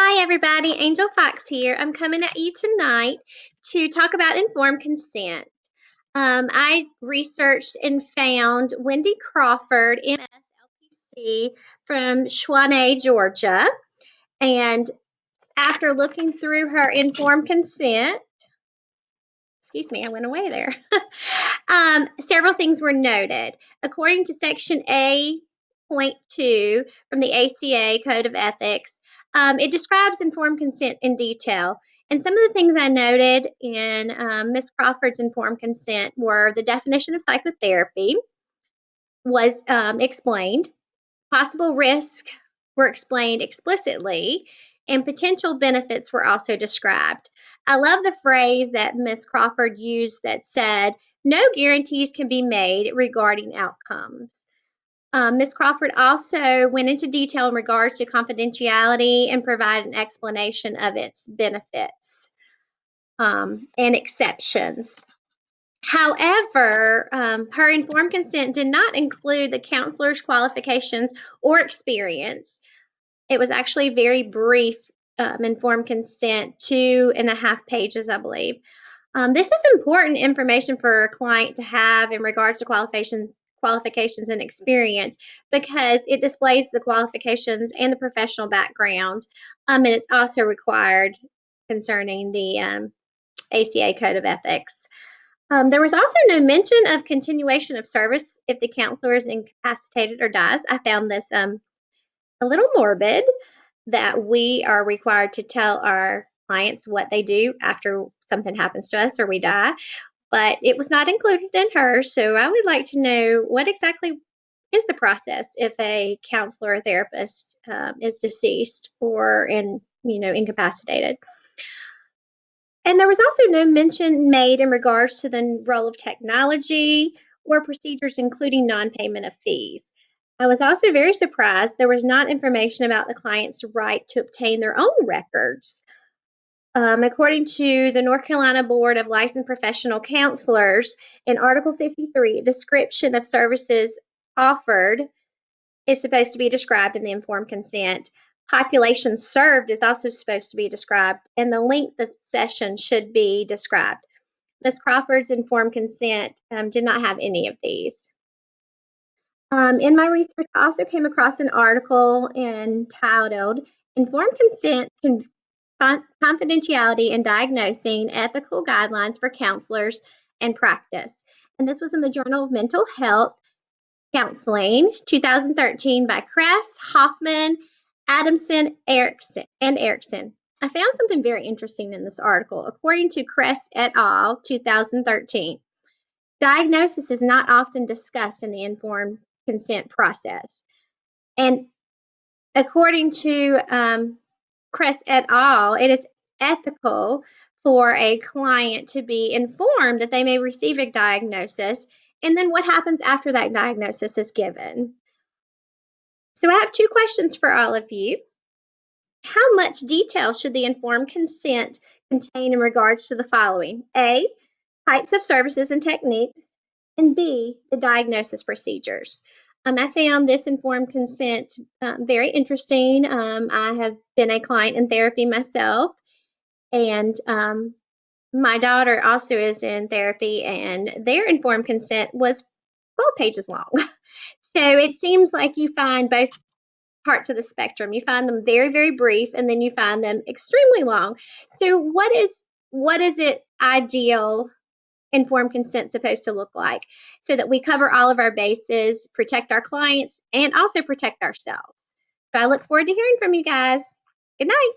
Hi everybody, Angel Fox here. I'm coming at you tonight to talk about informed consent. I researched and found Wendy Crawford, MSLPC from Shawnee, Georgia. And after looking through her informed consent, excuse me, I went away there. Several things were noted. According to Section A.2 from the ACA Code of Ethics, it describes informed consent in detail. And some of the things I noted in Ms. Crawford's informed consent were the definition of psychotherapy was explained, possible risks were explained explicitly, and potential benefits were also described. I love the phrase that Ms. Crawford used that said, "No guarantees can be made regarding outcomes." Ms. Crawford also went into detail in regards to confidentiality and provided an explanation of its benefits and exceptions. However, her informed consent did not include the counselor's qualifications or experience. It was actually very brief informed consent, 2.5 pages, I believe. This is important information for a client to have in regards to qualifications and experience because it displays the qualifications and the professional background, and it's also required concerning the ACA Code of Ethics. There was also no mention of continuation of service if the counselor is incapacitated or dies. I found this a little morbid that we are required to tell our clients what they do after something happens to us or we die, but it was not included in hers. So I would like to know what exactly is the process if a counselor or therapist is deceased or incapacitated. And there was also no mention made in regards to the role of technology or procedures, including non-payment of fees. I was also very surprised there was not information about the client's right to obtain their own records. According to the North Carolina Board of Licensed Professional Counselors, in Article 53, a description of services offered is supposed to be described in the informed consent. Population served is also supposed to be described, and the length of session should be described. Ms. Crawford's informed consent did not have any of these. In my research, I also came across an article entitled Informed Consent, Confidentiality in Diagnosing Ethical Guidelines for Counselors and Practice. And this was in the Journal of Mental Health Counseling, 2013, by Kress, Hoffman, Adamson, Erickson. I found something very interesting in this article. According to Kress et al., 2013, diagnosis is not often discussed in the informed consent process. And according to Kress et al., it is ethical for a client to be informed that they may receive a diagnosis and then what happens after that diagnosis is given. So I have two questions for all of you. How much detail should the informed consent contain in regards to the following? A, types of services and techniques, and B, the diagnosis procedures. I found this informed consent very interesting. I have been a client in therapy myself, and my daughter also is in therapy, and their informed consent was 12 pages long. So it seems like you find both parts of the spectrum. You find them very, very brief, and then you find them extremely long. So what is it ideal informed consent supposed to look like so that we cover all of our bases, protect our clients, and also protect ourselves? So I look forward to hearing from you guys. Good night.